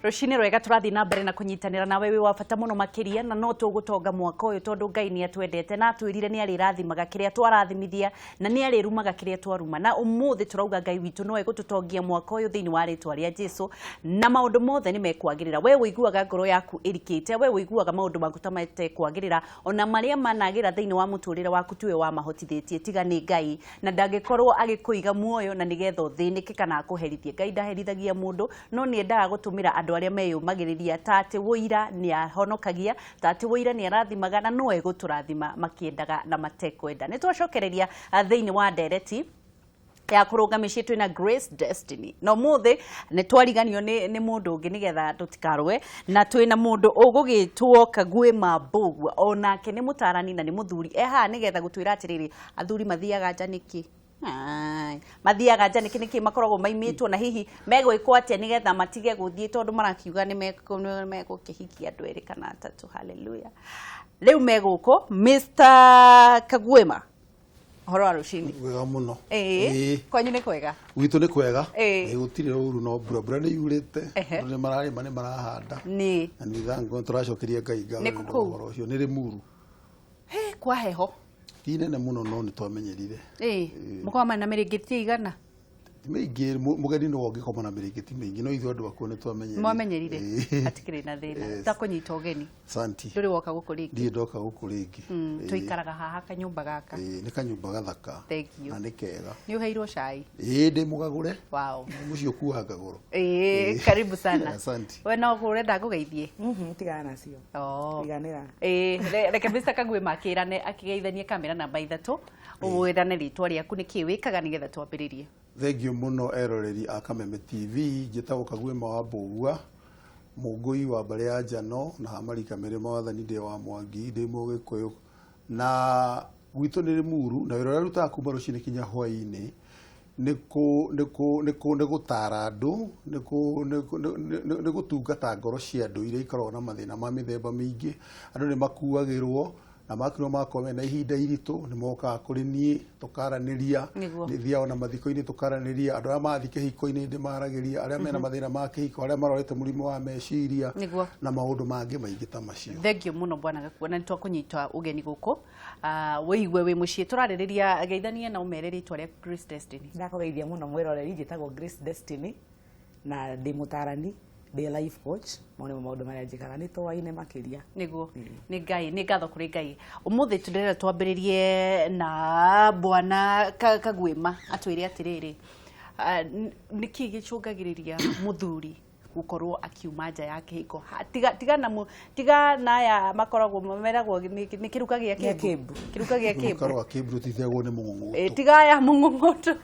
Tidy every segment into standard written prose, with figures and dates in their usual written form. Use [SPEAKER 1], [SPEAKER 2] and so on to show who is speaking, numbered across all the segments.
[SPEAKER 1] Rucini rwega turathi na mbere na kunyitanira na wewe wa bata muno makiria na no tugutonga mwaka uyu tondu Ngai ni atwendete na atwirire ni ari rathimaga kiria twarathimithia na ni ari rumaga kiria twaruma na umuthi turauga Ngai witu no egututongia mwaka uyu thiini wa ritwa ria Jesu na maundu mothe ni mekwagirira we wiguaga ngoro yaku irikite we wiguaga maundu maku tamete kwagirira ona maria managira thiini wa muturire waku tiwe wa mahotithitie tiga ni Ngai na ndangikorwo agikuiga muoyo na nigetha uthinike kana akuherithie Ngai ndaherithagia mundu no ni endaga gutumira andu aria meyumagiriria tate woira ni ahonokagia tate woira ni arathimaga na no eguturathima makiendaga na matekwenda ni twacokereria thiini wa ndereti ya kurungamicie twina Grace Destiny no muthe ni twariganio ni mundu ungi nigetha tutikarwe na twina mundu ugugitwo Kagwema Mbugua onake ni mutarani na ni muthuri eha nigetha gutwira atiriri athuri mathiaga nja niki mathiaga nja niki makoragwo maimitwo na hihi megwikwo atia nigetha matige guthie tondu marakiuga ni megũkihikia andu eri kana atatu. Hallelujah. Riu meguko Mr. Kagwema horo wa rucini
[SPEAKER 2] wega muno
[SPEAKER 1] kwanyu ni kwega
[SPEAKER 2] gwitu ni kwega gutire uru no mbura ni yurite ni marari mane marahanda
[SPEAKER 1] ni
[SPEAKER 2] na ni thango turacokeria Ngai ngao horo ucio ni rimuru
[SPEAKER 1] kwa heho
[SPEAKER 2] tinene muno no ni twamenyerire
[SPEAKER 1] mukoma na mirigiti igana
[SPEAKER 2] Meingi mugeni no ngikoma na mirigiti meingi no ithu andu akwo ni twamenyerire
[SPEAKER 1] mwamenyerire atikire na thina takunyita ugeni
[SPEAKER 2] santi
[SPEAKER 1] nduri woka guku ringi
[SPEAKER 2] ndi ndoka guku ringi
[SPEAKER 1] tuikaraga haha kanyumba gaka
[SPEAKER 2] ni kanyumba gathaka
[SPEAKER 1] na
[SPEAKER 2] ni kega
[SPEAKER 1] ni uheirwo cai
[SPEAKER 2] ndi mugagure
[SPEAKER 1] wow
[SPEAKER 2] mucio kuwa ngaguro
[SPEAKER 1] karibu sana
[SPEAKER 2] asante
[SPEAKER 1] we no urenda ngugeithie
[SPEAKER 3] tigana nacio
[SPEAKER 1] tiganira reke Mr. Kagwema akirane akigeithanie kamera namba 3 uwirane ritwa riaku niki wikaga nigetha twambiririe.
[SPEAKER 2] Thank you muno eroreri a Kameme TV njitagwo Kagwema wa Mbugua mungui wa mbare ya Njano na hamarika mere mawathani ndi wa Mwangi ndi mugikuyu na gwitu ni Rimuru na wira ruta kuma rucini kinya hwaini ni gutara andu ni gutungata ngoro cia andu iria ikoragwo na mathina ma mithemba mingi andu ni makuagirwo na makiro makome na ihinda iritu ni moka kuri nie tukaraniria ni thiao na mathiko-ini tukaraniria andu aria mathi kihiko-ini ndi maragiria aria mena mathina ma kihiko aria marorete murimu wa meciria na maundu mangi maingi ta macio.
[SPEAKER 1] Thank you muno bwana Gakuona ni twakunyita ugeni guku weigwe wi mucii turaririria geithanie na umereri itwa ria Grace Destiny.
[SPEAKER 3] Ndakugeithia muno mwiroreri njitagwo Grace Destiny na ndi mutarani ndi life coach mone maundu maria njikaga ni twaine makiria
[SPEAKER 1] niguo ni Ngai ni ngatho kuri Ngai umuthi tundirira twambiririe na bwana Kagwema atwire atiriri niki gicungagiriria muthuri gukorwo akiuma nja ya kihiko tiga na ya makoragwo meragwo ni kiruka gia kimbu kiruka gia kimbu
[SPEAKER 2] makoragwo kimbu tithegwo ni mungungutu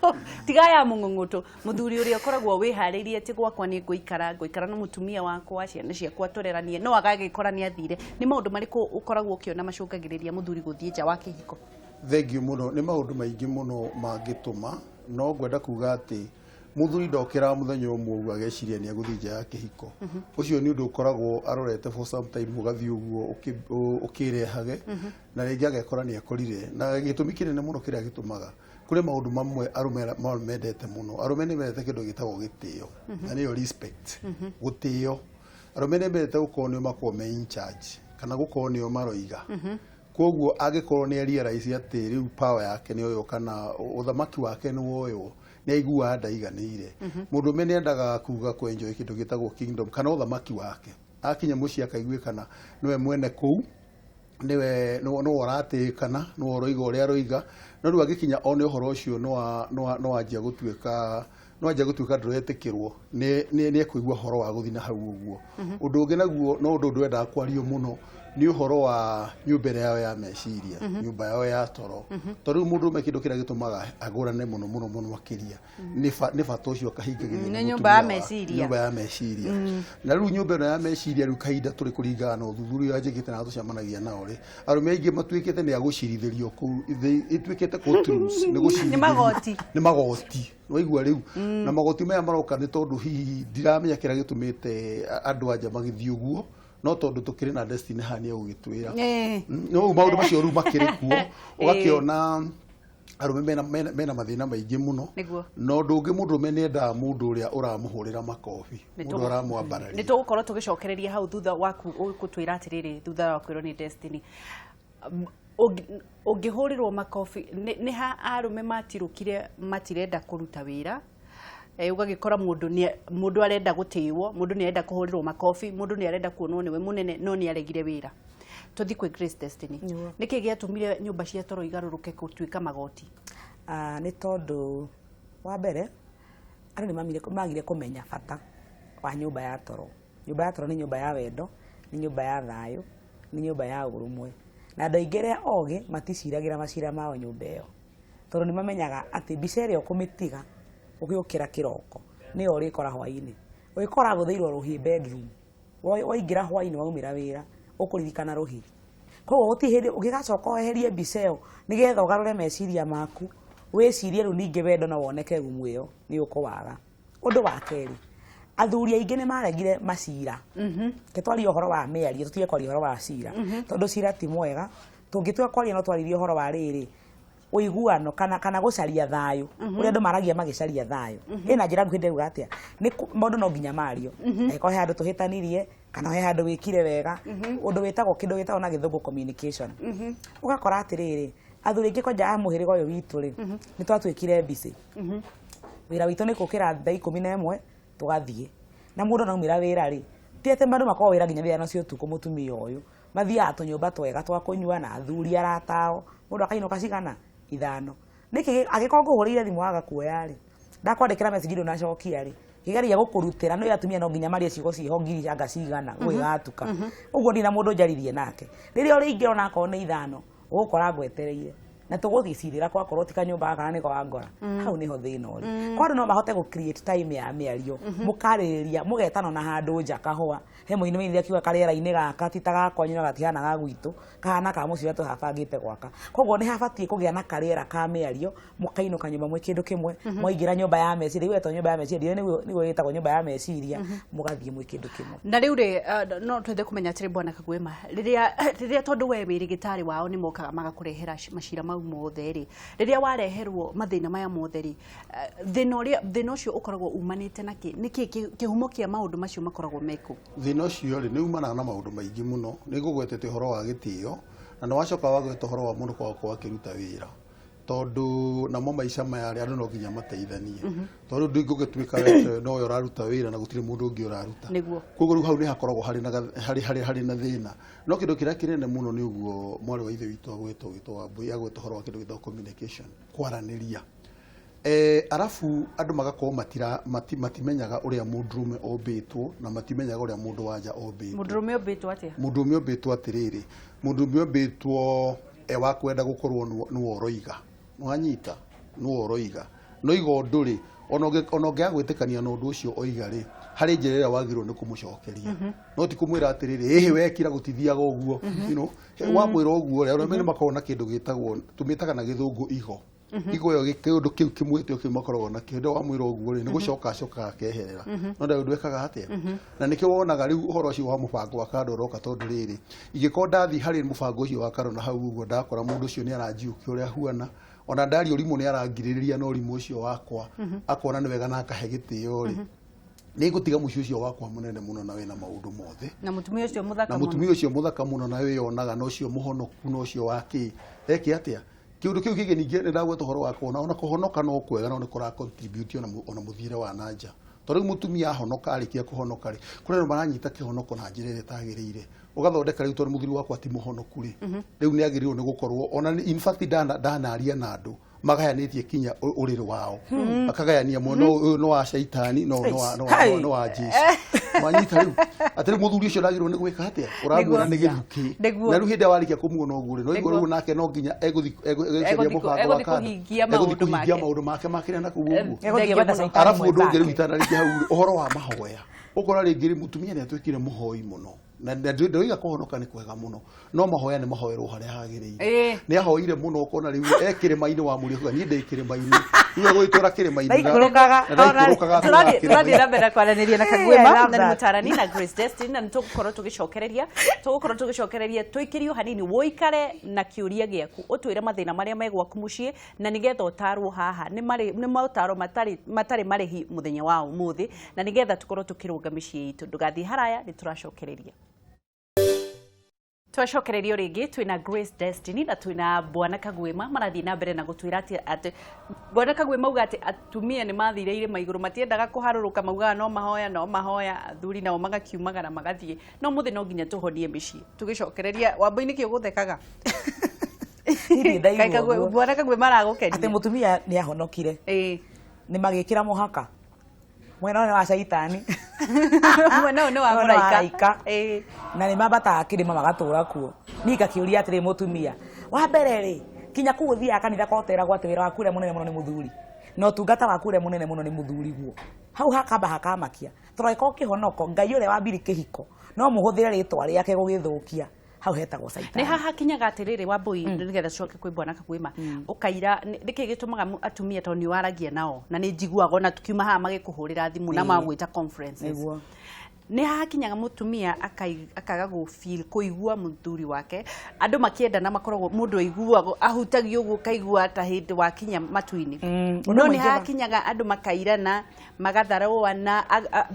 [SPEAKER 1] tiga ya mungungutu muthuri uria koragwo wihariirie ti gwakwa ni nguikara na mutumia wakwa ciana ciakwa tureranie no agagikorania thire ni maundu mariku ukoragwo ukiona macungagiriria muthuri guthie nja wa kihiko.
[SPEAKER 2] Thank you muno ni maundu maingi muno mangituma no ngwenda kuga ati muthuri ndokira muthenya umwe uguo ageciria ni aguthie nja ya kihiko ucio ni undu ukoragwo arorete for some time ugathie uguo ukirehage na ringi agekora ni akorire na gitumi kinene muno kiria gitumaga kuri maundu mamwe arume mendete muno arume ni mendete kindu gitagwo gitio na niyo respect gutio arume ni mendete gukorwo nio makorwo me in charge kana gukorwo nio maroiga koguo agikorwo ni realize ati riu power yake ni oyo kana uthamaki wake ni woyo ni aigua ndaiganire mundu mene endaga kuga ku enjoy kindu gitagwo kingdom kana uthamaki wake akinya muci akaigwe kana niwe mwene kuu niwe no orate kana no oroiga uria roiga no ru agikinya one uhoro ucio no anjia gutuika nduretikirwo ni ekuigwa horo wa guthina hau uguo undu ungi naguo no undu ndwenda kwario muno ni uhoro wa nyumba yao ya meciria nyumba yao ya toro tondu mundu me kindu kiria gitumaga agurane muno makiria ni bata ucio kahingagiria
[SPEAKER 1] nyumba ya meciria
[SPEAKER 2] na riu nyumba ya meciria riu kahinda turi kuringana na uthuthuria wa njigite na tucemanagia nao ri arume aingi matuikite ni agucirithirio ku ituikite courtrooms ni magoti waigua riu na magoti maya maroka ni tondu hihi ndiramenya kiria gitumite andu anja magithii uguo no tondu tukiri na destiny hani ugitwira no maundu macio ru makiri kuo ugakiona arume mena mathina maingĩ mũno
[SPEAKER 1] Nĩguo.
[SPEAKER 2] no ndũngĩ mũndũrũme nĩendaga mũndũ ũrĩa ũramũhũrĩra makobi mũndũ ũramwambararia.
[SPEAKER 1] Nĩ tũgũkorwo tũgĩcokereria hau thutha waku gũtwĩra atĩrĩrĩ thutha wa kwĩrwo nĩ Destiny. Ũngĩhũrĩrwo makobi nĩ ha arũme matirũkire matirenda kũruta wĩra, ũgagĩkora mũndũ arenda gũtĩĩwo, mũndũ nĩ arenda kũhũrĩrwo makobi, mũndũ nĩ arenda kuonwo nĩwe mũnene no nĩ aregire wĩra. Tũthi kwĩ Grace Destiny. Nĩkĩ gĩatũmire nyũmba cia toro igarũrũke gũtuĩka magoti?
[SPEAKER 3] Nĩ tondũ wa mbere andũ nĩ magire kũmenya bata wa nyũmba ya toro. Nyũmba ya toro nĩ nyũmba ya wendo, nĩ nyũmba ya thayũ, nĩ nyũmba ya ũrũmwe. Na andũ aingĩ arĩa ogĩ maticiragĩra macira mao nyũmba ĩyo, tondũ nĩ mamenyaga atĩ mbica ĩrĩa ũkũmĩtiga ũgĩũkĩra kĩroko nĩyo ũrĩkora hwaĩ-inĩ. Ũgĩkora gũthĩirwo rũhi bedroom, waingĩra hwaĩ-inĩ waumĩra wĩra ũkũririkana rũhi. Koguo gũtirĩ hĩndĩ ũngĩgacoka weherie mbica ĩyo nĩgetha ũgarũre meciria maku wĩcirie rĩu ningĩ wendo na woneke rumu ĩyo nĩ ũkũwaga. Ũndũ wa kerĩ, athuri aingĩ nĩ maregire macira. Twarie ũhoro wa mĩario, tũtige kwaria ũhoro wa cira, tondũ cira ti mwega. Tũngĩtua kwaria no twaririe ũhoro wa rĩrĩ ũiguano kana gũcaria thayũ, ũrĩa andũ maragia magĩcaria thayũ. Ĩna njĩra nguhĩ ndĩruga atĩa, mũndũ no nginya mario, angĩkorwo he handũ tũhĩtanirie kana he handũ wĩkire wega, ũndũ wĩtagwo na gĩthũngũ communication. Ũgakora atĩrĩrĩ, athuri aingĩ kwanja a mũhĩrĩga ũyũ witũ rĩ, nĩ twatuĩkire busy. Wĩra witũ nĩ gũkĩra thaa 11 tũgathiĩ, na mũndũ anaumĩra wĩra rĩ, ti atĩ andũ makoragwo wĩra nginya thinacara cia ũtukũ mũtumia ũyũ, mathiaga tũnyũmba twega twa kũnyua na athuri aratao, mũndũ akainũka cigana 5. Nĩkĩ angĩkorwo ngũhũrĩire thimũ waga kuoya rĩ, ndakwandĩkĩra message ndũnacokia rĩ, kĩgeria gũkũrutĩra no atumia no nginya marie ciugo ciho ngiri anga cigana gwĩgatuka. Ũguo ndina mũndũ njaririe nake. Rĩrĩa ũrĩingĩra ona akorwo nĩ 5 ũgũkora ngwetereire na tũgũthiĩ cirĩra kwakorwo ti kanyũmba kana nĩ kwa ngora. Hau niho thĩna ũrĩ. Kwa andũ no mahote gũ create time ya mĩario, mũkarĩrĩria mũgetana na handũ nja kahũa. He mũini mĩthia kiuga karĩera-inĩ gaka ti ta gakwanyu na gatihana ga gwitũ, kahana ka mũciĩ tũhabangĩte gwaka. Koguo nĩ habatiĩ kũgĩa na karĩera ka mĩario, mũkainũka nyũmba mwĩ kĩndũ kĩmwe, mwaingĩra nyũmba ya meciria, rĩu etwo nyũmba ya meciria, nĩguo ĩtagwo nyũmba ya meciria, mũgathiĩ mwĩ kĩndũ kĩmwe.
[SPEAKER 1] Na rĩu rĩ no twende kũmenya atĩrĩ Bwana Kagwema, rĩrĩa tondũ we wĩrĩgĩtarĩ wao nĩ mokaga magakũrehera macira mau mothe rĩ, rĩrĩa wareherwo mathĩna maya mothe rĩ, thĩna ũcio ũkoragwo umanĩte na kĩ? Nĩkĩ kĩhumo kĩa maũndũ macio makoragwo mekũ?
[SPEAKER 2] Thĩna ũcio rĩ nĩ umanaga na maũndũ maingĩ mũno, nĩ gũgwetete ũhoro wa gĩtĩo na nĩ wacoka wagweta ũhoro wa mũndũ kwaga akĩruta wĩra, tondũ namo maica maya rĩ andũ no nginya mateithanie, tondũ ndũngĩgĩtuĩka wewe no ũraruta wĩra na gũtirĩ mũndũ ũngĩ ũraruta. Koguo hau nĩ hakoragwo harĩ na thĩna, no kĩndũ kĩrĩa kĩnene mũno nĩ ũguo mwarĩ wa ithe witũ agwetwo Wambui agweta ũhoro wa kĩndũ gĩtagwo communication, kwaranĩria. Arafu andũ magakorwo matimenyaga ũrĩa mũndũrũme ombĩtwo na matimenyaga ũrĩa mũndũ wanja ombĩtwo. Mũndũrũme ombĩtwo atĩa? Mũndũrũme ombĩtwo atĩrĩrĩ, mũndũrũme ombĩtwo wa kwenda gũkorwo nĩwe ũroiga, wanyita nĩwe ũroiga, no iga ũndũ rĩ ona ũngĩaga gwĩtĩkania na ũndũ ũcio oiga rĩ, harĩ njĩra ĩrĩa wagĩrĩirwo nĩ kũmũcokeria, no ti kũmwĩra atĩrĩrĩ ĩhĩ wekira gũtithiaga ũguo, wamwĩra ũguo rĩ arũme nĩ makoragwo na kĩndũ gĩtagwo tũmĩtaga na gĩthũngũ igo. Igo ĩyo kĩũndũ kĩu kĩmwĩtio kĩu makoragwo na kĩndũ wamwĩra ũguo rĩ nĩ gũcoka acokaga akeherera, no ndaĩ ndwekaga atĩa. Na nĩkĩo wonaga rĩu ũhoro ũcio wa mũbango wa kando ũroka, tondũ rĩrĩ ingĩkorwo ndathiĩ harĩ mũbango ũcio wa kando na hau ũguo ndakora mũndũ ũcio nĩ aranjiũkia ũrĩa huana, ona ndari ũrimũ nĩ arangirĩrĩria na ũrimũ ũcio wakwa, akona nĩ wega na akahe gĩtĩo rĩ, nĩ ngũtiga mũciĩ ũcio wakwa mũnene mũno na wĩna maũndũ mothe, na mũtumia ũcio mũthaka mũno na wĩyonaga na ũcio mũhonoku na ũcio wakĩ eki atĩa. Kiundu kiu kige ningĩ nĩ ndagweta ũhoro wa kuona ona kũhonoka no kwega no nĩ kũra contribute ona mũthiĩre wa nanja, tondũ mũtumia ahonoka arĩkia kũhonoka rĩ kũrĩ andũ maranyita kĩhonoko na njĩra ĩrĩa ĩtagĩrĩire, ũgathondeka rĩu tondũ mũthuri wakwa ti mũhonoku rĩ, rĩu nĩ agĩrĩirwo nĩ gũkorwo ona in fact ndanaria na andũ magayanĩtie kinya ũrĩrĩ wao, akagayania mwena ũyũ no wa caitani no wa Jesu, wanyita rĩu atĩrĩ mũthuri ũcio ndagĩrĩirwo nĩ gwĩka atĩa, ũramuona nĩ gĩthukĩ, na rĩu hĩndĩ ĩrĩa warĩkia kũmuona ũguo rĩ no igũrũ rĩu nake no nginya egũcaria mũbango wa kando, egũthiĩ kũhingia maũndũ make makĩrĩa na kũu ũguo. Arabu ũndũ ũngĩ rĩu itanarĩkia hau ũhoro wa mahoya, ũkora rĩngĩ mũtumia nĩ atuĩkire mũhoi mũno na ndoiga kũhonoka nĩ kwega mũno, no mahoya nĩ mahoerwo harĩa hagĩrĩire, nĩ ahoire mũno ũkona rĩu ekĩrĩma-inĩ wa mũrĩo niĩ ndĩ kĩrĩma-inĩ iwe gwitura kirima
[SPEAKER 3] Ndaikũrũkaga,
[SPEAKER 1] tũrathiĩ na mbere kwaranĩria na Kagwema na nĩ mũtarani na Grace Destiny na nĩtũgũkorwo tũgĩcokereria twĩkĩrio hanini woikare na kĩũria gĩaku ũtwĩre mathĩna marĩa megwaku mũciĩ na nĩgetha ũtarwo haha nĩ maũtaro matarĩ marĩhi mũthenya wa ũmũthĩ na nĩgetha tũkorwo tũkĩrũnga mĩciĩ itũ ndũgathiĩ haraya nĩ tũracokereria Twacokererio rĩngĩ twĩna Grace Destiny na twĩna Bwana Kagwema marathiĩ na mbere na gũtwĩra atĩ Bwana Kagwema auga atĩ atumia nĩ mathire irĩma igũrũ matiendaga kũharũrũka maugaga no mahoya athuri nao magakiumagara magathiĩ no mũthĩ no nginya tũhonie mĩciĩ tũgĩcokereria Wambũi nĩkĩ ũgũthekaga Bwana Kagwema aragũkenia
[SPEAKER 3] atĩ mũtumia nĩ ahonokire nĩ magĩkĩra mũhaka mwena ũyũ wa caitani
[SPEAKER 1] mwena ũyũ nĩ wa mũraika
[SPEAKER 3] na nĩ mambataga kĩrĩma magatũũra kuo niĩ ngakĩũria atĩrĩ mũtumia wa mbere rĩ kinya kũu ũthiaga kanitha koteragwo atĩ wĩra waku ũrĩa mũnene mũno nĩ mũthuri na ũtungata waku ũrĩa mũnene mũno nĩ mũthuri guo hau hakamba hakamakia tondũ angĩkorwo kĩhonoko Ngai ũrĩa wambire kĩhiko no mũhũthĩre rĩtwa rĩake gũgĩthũkia hau hetagwo caitani
[SPEAKER 1] nĩ haha kinyaga atĩrĩrĩ Wambũi nĩgetha coke kwĩ Bwana Kagwema ũkaira nĩkĩ gĩtũmaga atumia tondũ nĩ waragia nao na nĩ njiguaga na tukiuma haha magĩkũhũrĩra thimũ na magwĩta conferences nĩ haha kinyaga mũtumia akaga gũ-feel kũigua mũthuri wake andũ makĩendana makoragwo mũndũ aiguagwo ahutagio ũguo kaigua ta hĩndĩ wakinya matu-inĩ no nĩ haha kinyaga andũ makairana magatharũana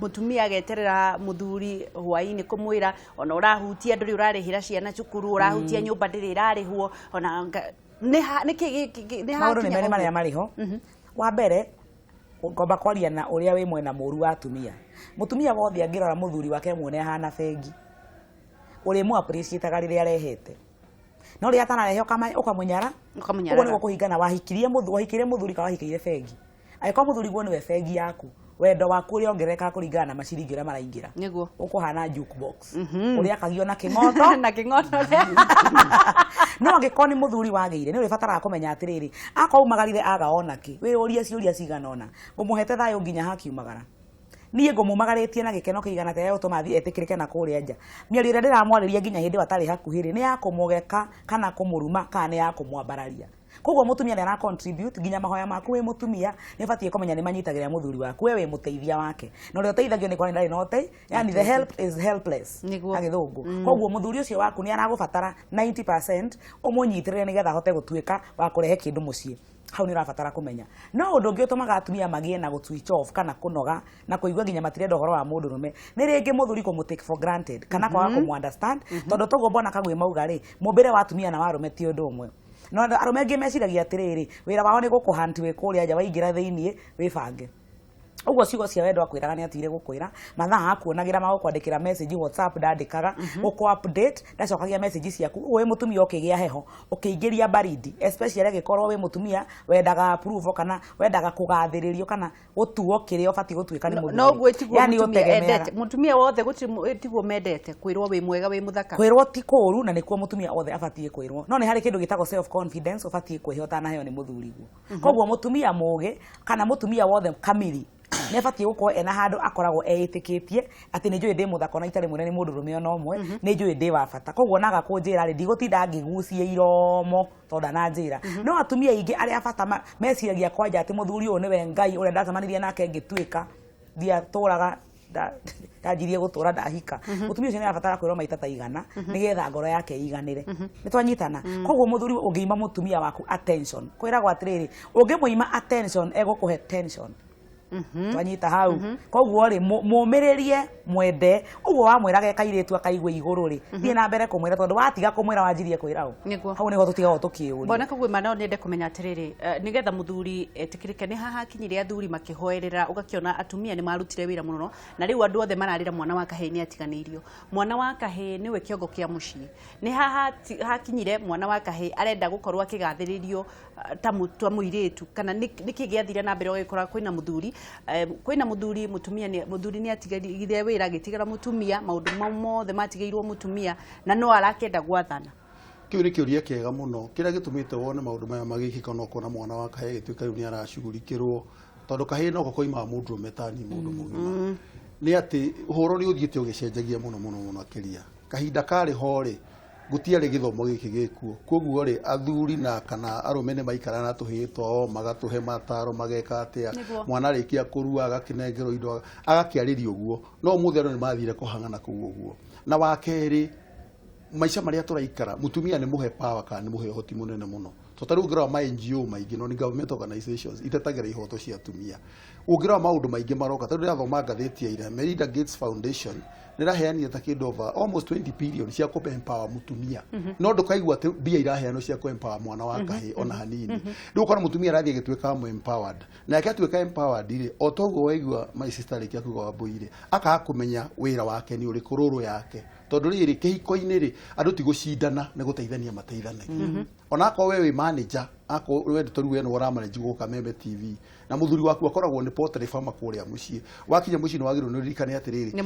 [SPEAKER 1] mũtumia ageterera mũthuri hwaĩ-inĩ kũmwĩra ona ũrahutia ndũrĩ ũrarĩhĩra ciana cukuru ũrahutia nyũmba ndĩrĩ ĩrarĩhwo ona
[SPEAKER 3] maũndũ nĩ merĩ marĩa marĩho wa mbere ngomba kwaria na ũrĩa wĩ mwena mũru wa atumia mũtumia wothe angĩrora mũthuri wake muone ahana bengi ũrĩ mu appreciate-aga rĩrĩa arehete no rĩrĩa atanarehe ũkamũnyara ũguo nĩguo kũhingana wahikirie mũthuri kana wahikĩire bengi angĩkorwo mũthuri guo nĩwe bengi yaku wendo waku ũrĩa ongererekaga kũringana na maciringi ũrĩa maraingĩra
[SPEAKER 1] nĩguo
[SPEAKER 3] ũkũhana jukebox ũrĩa akagio na kĩng'oto
[SPEAKER 1] na kĩng'oto
[SPEAKER 3] no angĩkorwo nĩ mũthuri wagĩire nĩ ũrĩbataraga kũmenya atĩrĩrĩ akaumagarire agaona kĩ wĩyũrie ciũria cigana ũna ngũmũhete thayũ nginya hakiumagara niĩ ngũmũmagarĩtie na gĩkeno kĩigana atĩ gũtũma athiĩ etĩkĩrĩke na kũrĩa nja mĩario ĩrĩa ndĩramwarĩria nginya hĩndĩ watarĩ hakuhĩ nĩ ya kũmũgeka kana kũmũruma kana nĩ ya kũmwambararia koguo mũtumia nĩ ara contribute nginya mahoya maku wĩ mũtumia nĩ ũbatiĩ kũmenya nĩ manyitagĩrĩra mũthuri waku we wĩ mũteithia wake na ũrĩa ũteithagio nĩ kwani ndarĩ na ũtei yani the help is helpless agĩthũngũ koguo mũthuri ũcio waku nĩ aragũbatara 90% ũmũnyitĩrĩre nĩgetha ahote gũtuĩka wa kũrehe kĩndũ mũciĩ hau nĩ ũrabatara kũmenya no ũndũ ũngĩ ũtũmaga atumia magĩe na switch off kana kũnoga na kũigua nginya matirenda ũhoro wa mũndũrũme nĩ rĩngĩ mũthuri kũmũ take for granted kana kwaga kũmũ understand tondũ toguo Bwana Kagwema auga rĩ mũmbĩre wa atumia na warũme ti ũndũ ũmwe no arũme angĩ meciragia atĩrĩrĩ wĩra wao nĩ gũkũhanti wĩ kũrĩa nja waingĩra thĩiniĩ wĩbange ũguo ciugo cia wendo akwĩraga nĩ atigire gũkwĩra mathaa akuonagĩra magũkwandĩkĩra message WhatsApp ndandĩkaga gũkũ update ndacokagia message ciaku wĩ mũtumia ũkĩgĩa heho ũkĩingĩria baridi especially angĩkorwo wĩ mũtumia wendaga approve kana wendaga kũgathĩrĩrio kana gũtuo kĩrĩa ũbatiĩ gũtuĩka nĩ mũthuri
[SPEAKER 1] no gwĩtigwo mũtumia wothe gũtigwo mendete kwĩrwo wĩ mwega wĩ mũthaka
[SPEAKER 3] kwĩrwo ti kũũru na nĩkuo mũtumia wothe abatiĩ kwĩrwo no nĩ harĩ kĩndũ gĩtagwo self confidence ũbatiĩ kwĩhe ũtanaheo nĩ mũthuri guo koguo mũtumia mũũgĩ kana mũtumia wothe kamiri nĩ abatiĩ gũkorwo ena handũ akoragwo eĩtĩkĩtie atĩ nĩ njũĩ ndĩ mũthaka na itarĩ mũnene nĩ mũndũrũme ona ũmwe nĩ njũĩ ndĩ wa bata koguo naga kũnjĩra rĩ ndigũtinda ngĩgucia iromo tondũ ndananjĩra no atumia aingĩ arĩa bata meciragia kwanja atĩ mũthuri ũyũ nĩwe Ngai ũrĩa ndacemanirie nake ngĩtuĩka ndiatũraga ndanjirie gũtũra ndahika mũtumia ũcio nĩ arabatara kwĩrwo maita ta igana nĩgetha ngoro yake ĩiganĩre nĩ twanyitana koguo mũthuri ũngĩima mũtumia waku attention kwĩragwo atĩrĩrĩ ũngĩmũima attention egũkũhe tension twanyita hau koguo rĩ mũmĩrĩrie mwende ũguo wamwĩraga kairĩtu akaigua igũrũ rĩ thiĩ na mbere kũmwĩra tondũ watiga kũmwĩra wanjirie kwĩra ũ hau nĩho tũtigagwo tũkĩũria
[SPEAKER 1] Bwana Kagwema no nĩende kũmenya atĩrĩrĩ nĩgetha mũthuri etĩkĩrĩke nĩ haha kinyire athuri makĩhoerera ũgakĩona atumia nĩ marutire wĩra mũno na rĩu andũ othe mararĩra mwana wa kahĩĩ nĩ atiganĩirio mwana wa kahĩĩ nĩwe kĩongo kĩa mũciĩ nĩ haha hakinyire mwana wa kahĩĩ arenda gũkorwo akĩgathĩrĩrio ta mũirĩtu kana nĩkĩ gĩathire na mbere ũgĩkora kwĩna mũthuri mũthuri nĩ atigire wĩra agĩtigara mũtumia maũndũ mothe matigĩirwo mũtumia na no arakenda gwathana
[SPEAKER 2] kĩu nĩ kĩũria kĩega mũno kĩrĩa gĩtũmĩte wone maũndũ maya magĩkĩka no kuona mwana wa kahĩĩ gĩtuĩka rĩu nĩ aracugurikĩrwo tondũ kahĩĩ noko koimaga mũndũrũme tani mũndũ mũgima nĩ atĩ ũhoro nĩ ũthiĩte ũgĩcenjagia mũno makĩria kahinda karĩ ho rĩ gutiarä gä thomo gä kä gä kuo koguo rä athuri na kana arume nä maikara na tå hä twao magatå he mataro mageka atä a mwana rä kia kå rua agakä indo agakä arä ria å guo no må thä andå nä mathire kå hang'ana kå u å guo na wa kerä maica marä a tå raikara mutumia nä må he power kana nä må he å hoti må nene må no to tarä u ngä rora ma NGO maingä no nä government organizations itetagä ra ihoto cia atumia å ngä rora maå ndå maingä maroka tarä u ndä rathoma ngathäti ya ira Melinda Gates Foundation nä raheanire ta kä over almost 20 billion cia kå empower mutumia no ndå kaigua atä mbia iraheanwo cia kå empower mwana wa kahä ona hanini rä u kona mutumia arathiä agä tuä ka empowered nake atuä ka empowered rä o toguo waigua my sister rä kia kuga Wambũire akaga kå menya wä ra wake nä å rä kå rå rå yake tondå rä rä kä hiko-inä rä andå ti gå cindana nä gå teithania mateithanagia onakorwo we wä manager akorwo we tå ruwe nä waramanage gå ka Membe TV na må thuri waku akoragwo nä potere fama kå rä a må ciä wakinya må ciä nä wagä rwo nä ririkane atä rä rä nä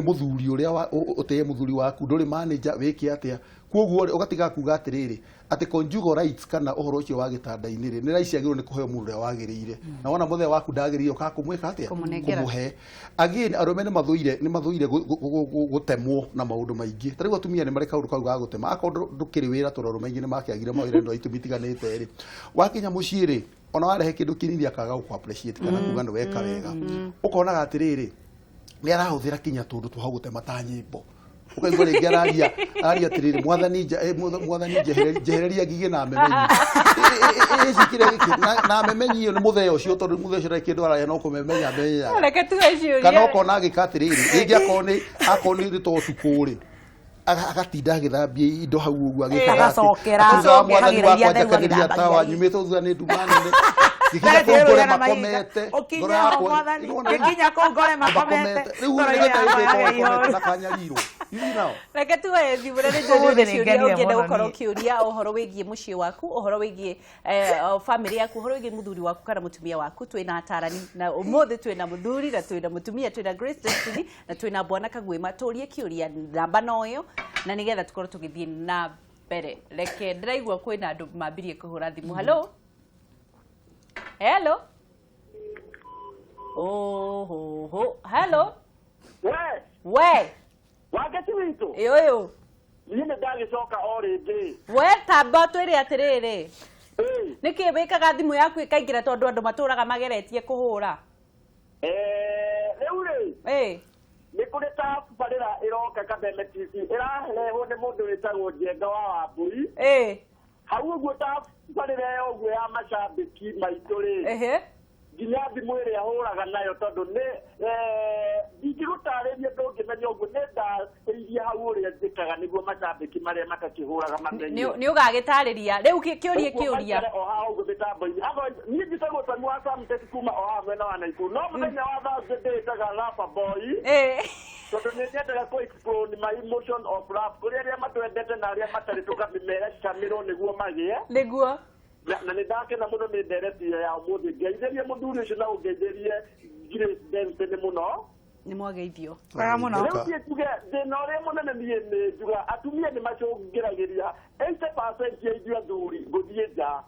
[SPEAKER 2] må thuri å rä a å tee må thuri waku ndå rä manager wä kä atä a koguo å gatiga kuga atä rä rä atä conjugal rights kana å horo å cio wa gä tanda-inä rä nä raici agä rwo nä kå heo må ndå rä a wagä rä ire na wona må thee waku ndagä rä ire å kaga kå mwä ka atä a kå må he again arå nä mathåire gå temwo na maå ndå maingä ta rä u atumia nä marä kaå ndå kau ga gå tema akorwo ndå kä rä wä ra tondå arå maingä nä makä agire mawä ra ndo aitå mitiganä te rä wakinya må ciä rä ona warehe kä ndå kä nini akaga gå appreciate kana kuga nä weka wega å konaga atä rä rä nä arahå thä ra kinya tå ndå twa hau gå tema ta nyä mbo ukaigua rä ngä araria atä rä rä mwathani njehereria ngigä na memenyi kä rä a na memenyi ä yo nä må thea å cio tondå må thea å cio kä ndå araria no kå memenya kana okona agä ka atä rä rä rä ngä akorwo nä rä to tukå rä agatinda agithambia indo hau uguo agicokera mwathani wakwa njakaniria tawa nyumite thutha nä nduma nene gikinya kå ngore makomete ngoro yakwa
[SPEAKER 3] gikinya kå ngore makomete
[SPEAKER 2] rä u nä na kanyarirwo
[SPEAKER 1] reke tuwe thimå rä rä ngenda gå korwo å kä å ria å horo wä giä må ciä waku å horo wä giä bamä yaku å horo wä giä må thuri waku kana må tumia waku twä na atarani na å må thä twä na må thuri na twä na må tumia twä na Grace Destiny na twä na Bwana Kagwima tå rie kä å ria namba no ä yo na nä getha tå korwo tå gä thiä na mbere reke ndä raigua kwä na andå mambirie kå hå ra thimå halo hello oh hello we
[SPEAKER 4] wakati witå
[SPEAKER 1] ä
[SPEAKER 4] niä nä ndagäcoka o rä ngä
[SPEAKER 1] we tamba twä rä atä rä rä nä kä wä kaga thimå yaku ä kaingä ra tondå andå matå raga mageretie kå hå ra
[SPEAKER 4] rä u rä nä kå rä ta barä ra ä roka Kameme TV ä rahehwo nä må ndå wä tagwo Njenga wa Wambũi hau å guo ta barä ra ä yo guo ya macambäki maitå rä nginya thimå ä rä a hå raga nayo tondå ndingä gå tarä ria ndå ngä menya å guo nä ndathäirie hau å rä a njä kaga nä guo macambäki marä a matakä hå raga mamenye
[SPEAKER 1] nä å gagä tarä ria rä u kä å ria
[SPEAKER 4] o haha å guo mä tambo-inä niä njätagwo Tanu wa Samteti kuma o haha mwena wa Naikuru no må thenya wa thaa ndä taga Rapa Boy tondå nä nyendaga kå explode my emotion of love kå rä arä a matwendete na arä a matarä tå kamä mera camä ro nä guo magä
[SPEAKER 1] nä guo
[SPEAKER 4] na nä ndakena må no nä nderetio ya må thä ngeithärie må thuri å cio na å ngeithärie nä må no
[SPEAKER 1] nä mwageithio
[SPEAKER 3] wega må no
[SPEAKER 4] rä u thiä tuge thä na å rä a må nene niä nä njuga atumia nä macångä ragä ria 80% ya ithuä athuri gå thiä nja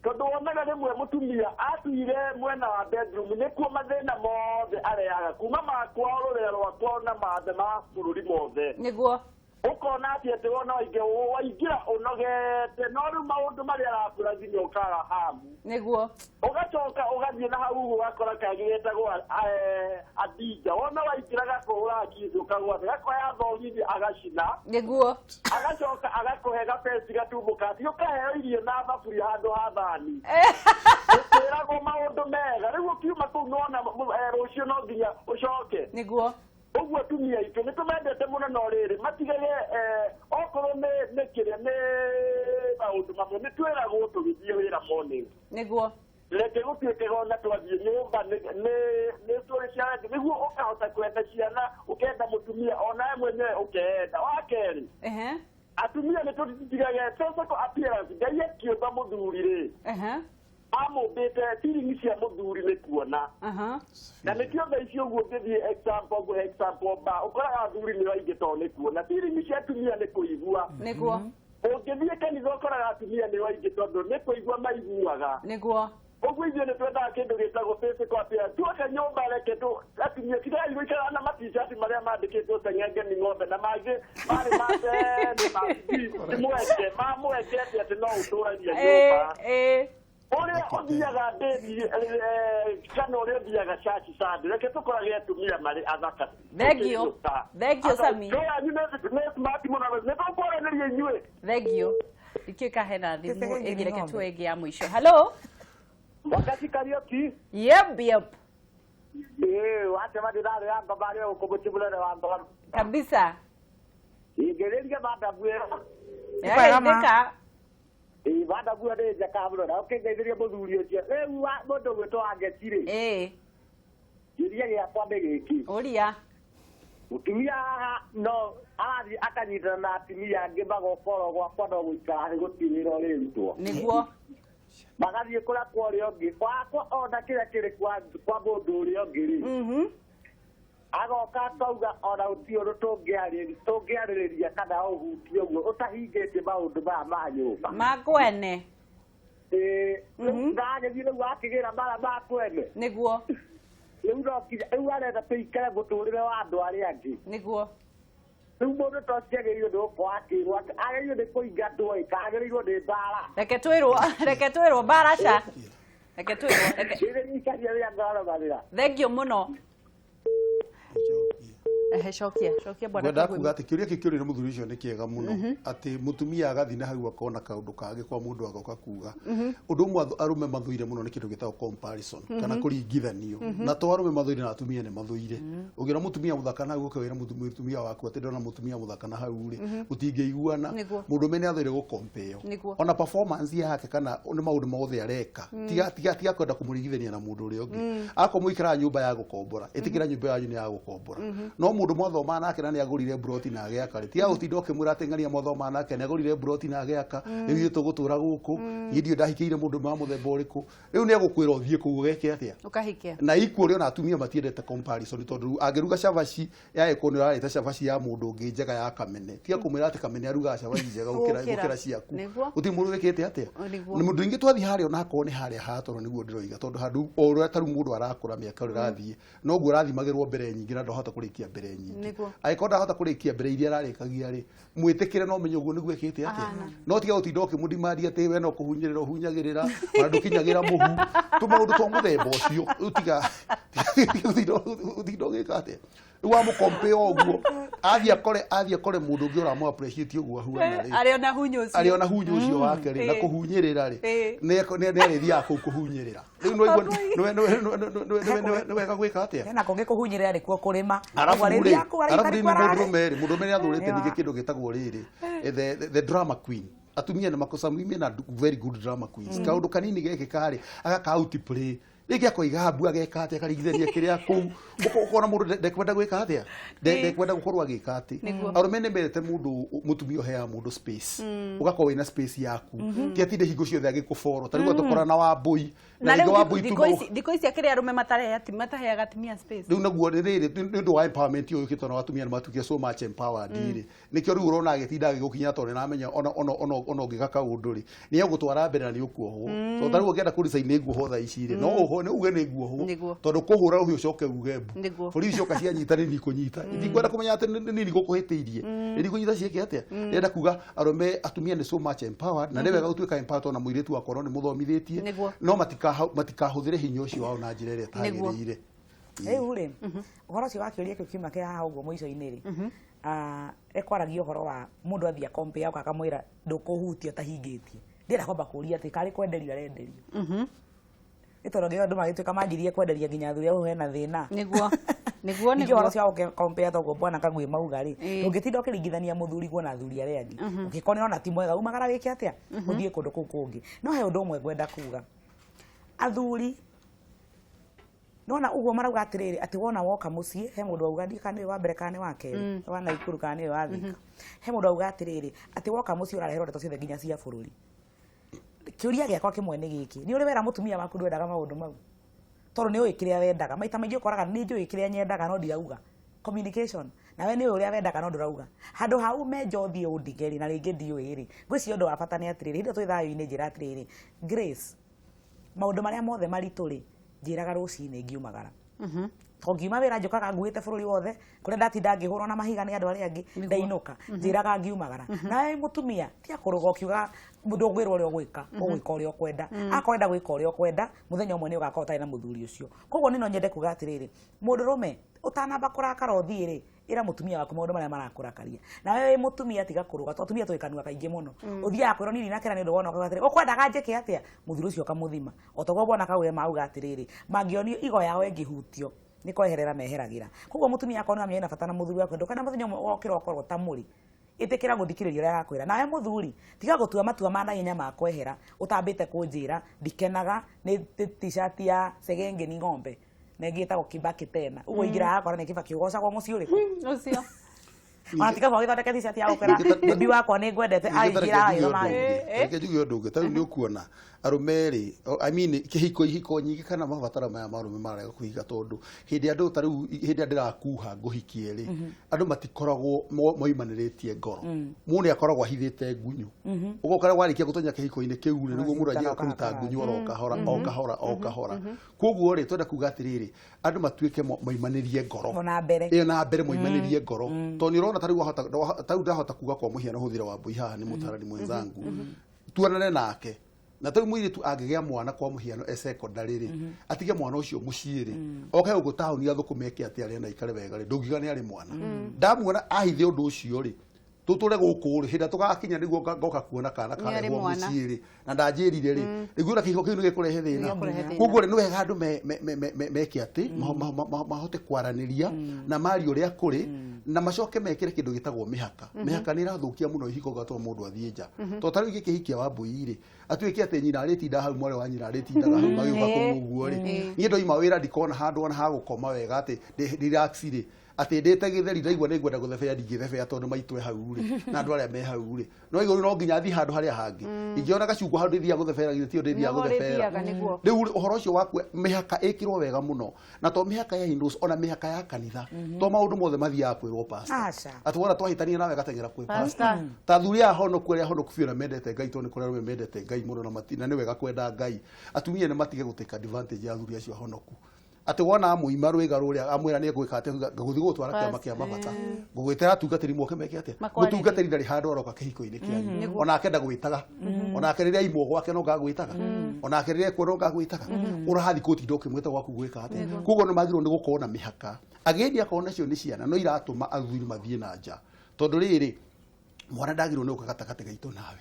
[SPEAKER 4] tondå wonaga rä mwe må tumia atuire mwena wa bedroom nä kuo mathä na mothe areaga kuma makwao rå rä a rwakwao na mathe ma bå rå ri mothe
[SPEAKER 1] nä guo
[SPEAKER 4] ukona atä atä wona waingä ra å nogete no rä u maå ndå marä a arakårathimia å kaga hamu
[SPEAKER 1] nä guo
[SPEAKER 4] å gacoka å gathiä na hau å gakora kagä getagwo Adija wona waingä ra gakå raga kindå kagwathe gakoya thogithia agacina
[SPEAKER 1] nä guo
[SPEAKER 4] agacoka agakå he gabeci gatumbå kati å kaheo irio na thaburi handå ha thani å ragwo maå ndå mega rä u å kiuma kå u nona rå cio no nginya å coke
[SPEAKER 1] nä guo
[SPEAKER 4] uguo atumia itå nä tå mendete må no no rä rä matigage okorwo nä kä rä a nä maå ndå mamwe nä twä ragwo tå gä thiä wä ra morning
[SPEAKER 1] nä guo
[SPEAKER 4] reke gå tuä ke gona twathiä nyå mba nä tå rä cia wendi nä guo å kahota kwenda ciana å kenda må tumia onawe mwenyewe å kenda wa kerä atumia nä tå titigage physical appearance ngai akä mba må thuri rä amũmbĩte feeling cia mũthuri nĩ kuona na nĩ kĩo thaa ici ũguo ũngĩthiĩ example ba ũkoraga athuri nĩ aingĩ tondũ nĩ kuona feeling cia atumia nĩ kũigua
[SPEAKER 1] nĩguo
[SPEAKER 4] ũngĩthiĩ kanitha ũkoraga atumia nĩ aingĩ tondũ nĩ kũigua maiguaga
[SPEAKER 1] nĩguo
[SPEAKER 4] Ogwe yene twenda kindu gitagwo physical appearance. Tuoke nyumba reke tu atumia kida iwikara na matishati maria mandikitwo tengenge ni ng'ombe na magi mari mate ni magi mweke mamweke ati no uturagia nyumba. Ore odiaga dedi kana ore odiaga chachi sadi reke tukorage atumia mari athaka.
[SPEAKER 1] Thank you Sami. Thank you. Ikiuka hena thimu ithireke tuenge ya mwisho. Hello.
[SPEAKER 4] Wakati Kariuki.
[SPEAKER 1] Yep.
[SPEAKER 4] Wacha madidare ya babare ukubutibulere wa ndo.
[SPEAKER 1] Kabisa.
[SPEAKER 4] Igerenga bada bwera.
[SPEAKER 1] Ndeka.
[SPEAKER 4] Bada bwera de jakablo na ukengeithire muthuri ucio. Wa mundu gwito angetire. Iria ya kwambe giki.
[SPEAKER 1] Uria.
[SPEAKER 4] Utumia no arathi akanyitana na atumia angi magokoro gwakwa no guikara gutirira rinto.
[SPEAKER 1] Niguo.
[SPEAKER 4] Magathie kura kwa ri ongi kwakwa ona kira kiri kwa mundu ri ongi ri. Agoka kauga ona utioro tungiaririria kana uhuti uguo utahingite maundu maya ma nyumba
[SPEAKER 1] makwene.
[SPEAKER 4] Ndagethire wakigira mara makwene
[SPEAKER 1] niguo.
[SPEAKER 4] Riu arenda tuikare muturire wa andu aria angi
[SPEAKER 1] niguo.
[SPEAKER 4] Riu mundu to ciagĩrĩirwo nĩ gũkorwo akĩrwo agĩrĩirwo nĩ kũinga ndũĩ kagĩrĩirwo nĩ mbara.
[SPEAKER 1] Reke twĩrwo mbara ca. Reke twĩrwo. Thank you muno. Cokia bwana.
[SPEAKER 2] Gwenda kuga ati kiuria kĩũria nĩ muthuri ũcio nĩ kĩega mũno ati mutumia agathi na hau akona kaundu kage kwa mundu agoka kuga undu umwe arume mathuire muno ni kindu gitagwo comparison kana kuringithanio na to arume mathuire na atumia ni mathuire ugira mutumia muthaka na guka wira mutumia waku ati ndona mutumia muthaka na hau ri utingeiguana mundu mene athuire go compare ona performance yake kana ni maundu mothe areka tiga kwenda kumuringithania na mundu uri ungi akomwikira nyumba ya gukombora itikira nyumba yanyu ni ya gukombora no mundu mwathoma nake na ni agurire broti na agiaka ri tiga utinda ukimwira ateng'ania mwathoma nake ni agurire broti na agiaka riu tugutura guku indio ndahikire mundu ma muthemba uriku riu ni agukwira uthie ku ugeke atia
[SPEAKER 1] ukahike
[SPEAKER 2] na ikuo ri ona atumia matiendete comparison tondu angiruga shabashi ya ekono arareta shabashi ya mundu ungi njega ya kamene tiga kumwira ati kamene aruga shabashi njega gukira ciaku utimurugikite atia ni mundu ingi twathi hari ona akone hari hatoro niguo ndiroiga tondu handu o taru mundu arakura miaka urathie no guo rathimagirwo mbere nyingi na ndohota kurikia mbere nyingi aikonda hota kurikia mbere iria ararikagia ri mwitikire no menye uguo niguo ekite atia no tiga utinda ukimudimari ati we no kuhunyirira uhunyagirira ona ndukinyagira muhu tumaundu twa muthemba ucio utiga utinda ugika atia wa mu compare uguo athia kore mundu ungi uramu appreciate uguo huana ri ari ona hunyu ucio wake ri na kuhunyirira ri ne arithia ku kuhunyirira riu no wega gwika atia
[SPEAKER 3] na konge kuhunyirira ri kuo kurima
[SPEAKER 2] arabu ni mundu meri athurite ningi kindu gitagwo riri the drama queen atumia na makosa mimi na very good drama queens kaundu kanini geke kare agaka outplay rĩngĩ akoiga mbu ageka atĩa akarigithania kĩrĩa kũu ũkona mũndũ ndekwenda gwĩka atĩa ndekwenda gũkorwo agĩka atĩ arũme nĩ mendete mũndũ mũtumia ũheaga mũndũ space ũgakorwo wĩna space yaku ti atinde hingo ciothe agĩkũboro ta rĩu atũkora na Wambui
[SPEAKER 1] na rĩu thikũ ici akĩrĩ arũme mataheaga atumia space
[SPEAKER 2] rĩu naguo rĩrĩ nĩ ũndũ wa empowerment ũyũ ũkĩtwo na atumia nĩ matuĩkire so much empowered rĩ nĩkĩo rĩu ũrona agĩtinda agĩgũkinya tondũ nĩramenya ona ũngĩka kaũndũ rĩ nĩ egũtwara mbere na nĩ ũkuohwo tondũ ta rĩu ũngĩenda kũrica nĩ nguohwo thaa ici rĩ no nĩ uge nĩ nguohwo tondũ kũhũra rũhiũ ũcoke uge mbu borithi cioka cianyita nĩ ikũnyita itinkwenda kũmenya atĩ nĩ igũkũhĩtĩirie nĩ ikũnyita ciĩke atĩa ndĩrenda kuga arũme atumia nĩ so much empowered na nĩ wega gũtuĩka empowered ona mũirĩtu wakorwo nĩ mũthomithĩtie no matikahũthĩre hinya ũcio wao na njĩra ĩrĩa ĩtagĩrĩire
[SPEAKER 3] rĩu rĩ ũhoro ũcio wa kĩũria kĩu kiuma kĩa haha ũguo mũico-inĩ rĩ ekwaragia ũhoro wa mũndũ athia compare akamwĩra ndũkũhutia ũtahingĩtie ndĩrenda kwamba kũria atĩ karĩ kwenderio arenderio ĩtoro ngĩyo andũ magĩtuĩka manjirie kwenderia nginya athuri au hena thĩna nĩguo ũhoro ũcio wa compare toguo bwana Kagwe mauga rĩ ũngĩtinda ũkĩringithania mũthuri guo na athuri arĩa angĩ ũngĩkona ona ti mwega umagara wĩke atĩa ũthiĩ kũndũ kũu kũngĩ no he ũndũ ũmwe ngwenda kuga athuri nona uguo marauga atiriri ati wona woka mucii he mundu auga ndi kana wa mbere kana wa keri wana ikuru kana wa thika he mundu auga atiriri ati woka mucii urareherwo ndeto ciothe nginya cia bururi kiuria giakwa kimwe ni giki ni uri wera mutumia waku ndwendaga maundu mau tondu ni uikiria wendaga maita maingi ukoraga ni njui ikiria nyendaga no ndirauga communication na we ni uria wendaga no ndurauga handu hau menjo thie undigeri na ringi ndiui ri ngwiciria undu wa bata ni atiriri hindi twi thayo-ini njira atiriri Grace maundu maria mothe maritu ri njiraga rucini ngiumagara to ngiuma wira njokaga nguite bururi wothe kuria ndatinda ngihurwo na mahiga ni andu aria angi ndainuka njiraga ngiumagara nawe mutumia tia kuruga ukiuga mundu ngwirwo uri gwika ugwika uri okwenda akwenda gwika uri okwenda muthenya umwe ni ugakora utari na muthuri ucio koguo nino nyende kuga atiriri mundu rume utanamba kurakara uthiri ira mutumia waku maundu maria marakurakaria na wewe mutumia tiga kuruga atumia twikanua kaingi muno uthia kwiro nini nakira ni ndu wona ukagatiri ukwendaga njike atia muthuri ucio kamuthima otogo bona kawe mauga atiriri mangionio igo yao engihutio ni kweherera meheragira koguo mutumia akona amenya bata na muthuri waku ndukana muthenya wokira okorwo tamuri itikira guthikiriria uria yakwira nawe muthuri tiga gutua matua ma naihenya ma kwehera utambite kunjira ndikenaga ni t-shirt ya segenge ni ng'ombe na ngita gukibaki tena uguo igira akora ni kibaki ugoca kwa muci uri
[SPEAKER 1] ucio
[SPEAKER 3] anatika kwa githondeka t-shirt ya gukira bibi wakwa ni ngwendete aigira ayo mai
[SPEAKER 2] reke njuge undu ungi tau ni ukuona arumeri I mean kihiko nyingi kana mabatara maya marume marega kuhiga tondu hindi andu tariu hindi ndirakuha nguhikie ri andu matikoragwo moimaniritie ngoro mune akoragwo ahithite ngunyu ugokora warikia gutonya kihiko-ini kiu ri niguo muraji akuruta ngunyu o kahora koguo ri twenda kuga atiriri andu matuike moimanirie ngoro
[SPEAKER 3] na mbere
[SPEAKER 2] moimanirie ngoro to ni rona tariu ndahota kuga kwa muhiano huthira wa mbui haha ni mutarani mwenzangu tuonane nake na tau muiritu angigea mwana kwa muhiano secondary ri atige mwana ucio muciiri oke ugo tauni athukumeke ati ari na ikare wega ri ndugigane ari mwana ndamuona ahithe undu ucio ri tutule guku ri hinda tugakinya niguo ngoka kuona kana kana gwo muciiri na ndanjirire ri niguo kiho kiu nigikurehe thina koguo ri niwega andu meke ati mahote kwaraniria na mari uria kuri na macoke mekire kindu gitagwo mihaka ni irathukia muno ihiko gatwa mundu athie nja to tari giki hikia wa mbui ri atuike ati nyina aritinda hau mware wa nyina aritindaga hau magiuka kumuguo ri ni ndoima wira ndikona handu ona ha gukoma wega ati relax ri ati ndete githeri ndaigua ni ngwenda guthebea ndingithebea tondu maitwe hau ri na andu aria me hau ri no iguru no nginya thi handu haria hangi ingiona gacungu handu thia guthebera githio ndithia guthebera riu uhoro ucio waku mihaka ikirwo wega muno na to mihaka ya hindus ona mihaka ya kanitha to maundu mothe mathia kwirwo pastor atwona twahitania nawe gatengera kwi pastor ta thuri ya hono kuria hono kufiona mendete ngai to ni kuria mendete ngai muno na matina ni wega kwenda ngai atumia ni matige guteka advantage ya thuri acio honoku ati wona muima rwiga ruria amwira ni gwika ate guthi gutwara kiama kia mabata gugwitera tungatiri moke meke ate mutungatiri ndari handu oroka kihiko-ini kianyu ona akenda gwitaga ona akeriria imo gwake no gagwitaga ona akeriria kuo no gagwitaga urahathi koti ndoke mweta gwaku gwika ate kugo no magiro ni gukona mihaka ageni akona cio ni ciana no iratuma athuri mathie na nja tondu riri mwana ndagiro ni ukagatakate gaito nawe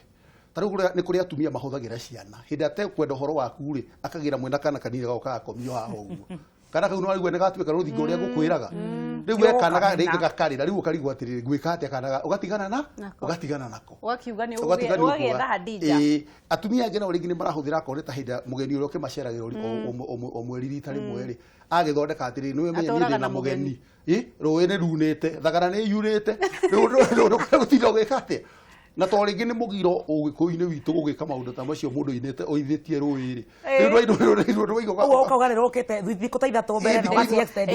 [SPEAKER 2] taruguria ni kuria atumia mahuthagira ciana hindi ate kwenda horo waku ri akagira mwena kana kanini goka akomio haho uguo kana kau no arigwe ne gatwika ruthingo ria gukwiraga riu wekanaga ringi gakarira riu ukarigwo atiri gwika atia kana ugatigana nako
[SPEAKER 1] wakiuga ni ugetha hadija
[SPEAKER 2] atumia ngena ringi ni marahuthira akoneta hinda mugeni uria ukimaceragira o mweri rita rimwe ri agithondeka atiri niwe menye na mugeni ruwi ni runite thagara ni yurite riu gutinda gwika atia na to ringi ni mugiro ugiko-ini witu gugika maundu ta macio mundu inete oithitie ruiri riu
[SPEAKER 3] ukauga rokete thiko ta ithatu mbere no wasi extend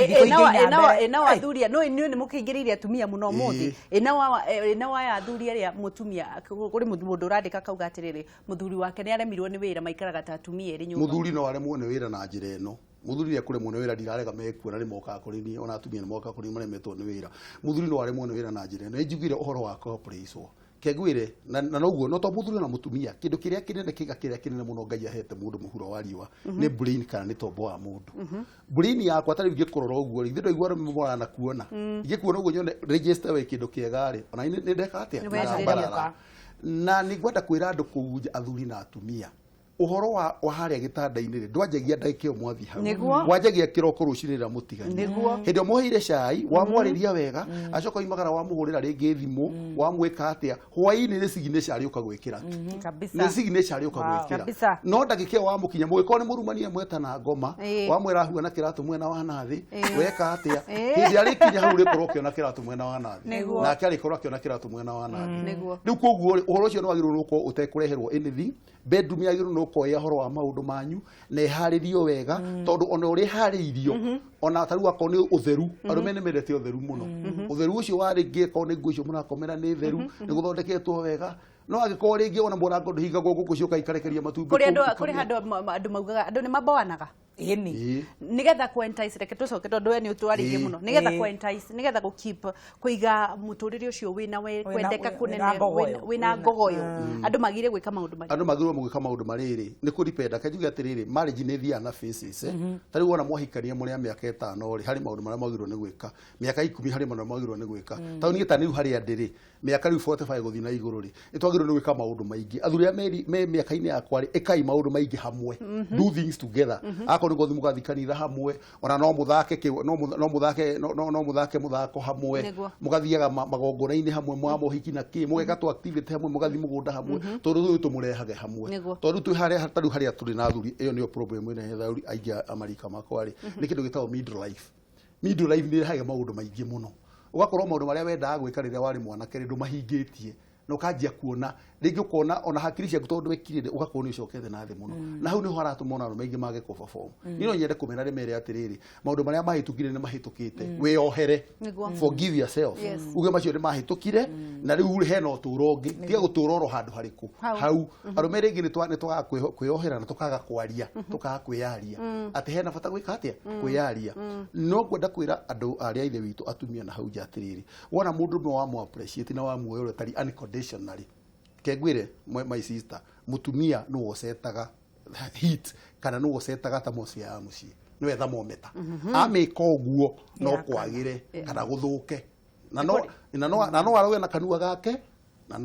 [SPEAKER 1] ena wa thuria no ni mukingiriria atumia muno muthi ena wa ya thuria ria mutumia kuri mundu urandika kauga atiriri muthuri wake ni aremirwo ni wira maikaraga ta atumia eri nyumba
[SPEAKER 2] muthuri no aremwo ni wira na njira eno muthuri ni akure muno wira ndirarega mekuona ni moka kuri ni ona atumia ni moka kuri maremetwo ni wira muthuri no aremwo ni wira na njira eno njugire uhoro wa corporation kegwire na noguo no to muthuri na mutumia kindu kiria kinene muno ngai ahete mundu muhuro wa riwa ni brain kana ni tombo wa mundu brain yakwa tari ngikurora uguo ri thindo igwara mumora na kuona ngikuona uguo nyone register we kindu kiega ri ona ni ndeka atia na ni gwenda kwira andu kuuja athuri na atumia uhoro wa haria gitanda-ini ri ndwanjagia ndagike mwathi hau wanjagia kiroko rucinira mutigani hindi muheire cai wamwariria wega acoka imagara wamuhurira ringi thimu wamwika atia hwaini ni signature ari ukagwikira kabisa ni signature ari ukagwikira no ndagike wamukinya mugiko ni murumania mweta na ngoma wamwira huwa na kiratu mwena wa nathi weka atia hindi ari kinya hau rikorokio na kiratu mwena wa nathi na kari korokio na kiratu mwena wa nathi riu koguo uhoro ucio no wagiru nuko utekureherwo anything bedroom yagiru no koya horo wa maundu manyu na iharirio wega tondu ona uri haririo ona taru akoni utheru arume ni mendete utheru muno utheru ucio wari ngiko ni ngucio murakomera ni theru ni guthondeketwo wega no agiko ringi ona murango ndihingagwo nguku cio kaikarekeria matumbi
[SPEAKER 1] kuri andu maugaga andu ni maboanaga
[SPEAKER 3] ini
[SPEAKER 1] nigetha ku entice reke tucoke tondu we ni utwaririe muno nigetha ku entice nigetha ku keep kuiga muturire ucio wina we kwendeka kunene wina ngogoyo andu magire gwika maundu mari
[SPEAKER 2] andu magirwo gwika maundu mariri ni ku depend akajuga atiriri marriage ni thia na phases tari wona mwahikania muri a miaka 5 ri hari maundu maria magirwo ni gwika miaka 10 hari maundu magirwo ni gwika tauni gita ni hari andiri miaka riu 45 guthi na iguru ri itwagirwo ni gwika maundu maingi athuria me miaka ini yakwa ri ekai maundu maingi hamwe do things together ako ni gothi mugathi kanitha hamwe ona no muthake no muthake muthako hamwe mugathiaga magongona-ini hamwe mwa mohiki na ki mugeka tu activity hamwe mugathi mugunda hamwe tondu thuyu tumurehage hamwe tondu tu hari hatari hari aturi na thuri iyo niyo problem ine thuri aingi amarika makwari ni kindu gitawo midlife ni hage maundu maingi muno ugakorwo maundu maria wendaga gwika riria wari mwana kerindu mahingitie no kanjia kuona ringi ukona ona hakiri cia gutondu wekirire ugakorwo ni ucokete na thi muno na hau ni ho aratumona no maingi mage ko perform nino nyende kumena remere atiriri maundu maria mahitukire ni mahitukite weohere forgive yourself uge macio ni mahitukire na riu hena uturo ungi tiga guturoro handu hariku hau arumere ingi ni twaga kwiohera na tukaga kwaria tukaga kwiyaria ati hena bata gwika atia kwiyaria no kwenda kwira andu aria ithe witu atumia na hau jatiriri wona mundu no wa mu appreciate na wa muoyo tari unconditionally kegwire my sister mutumia no wosetaga hit kana no wosetaga ta mosi ya muci no etha mometa ameka oguo no kwagire kana guthuke na no arawe na kanua gake na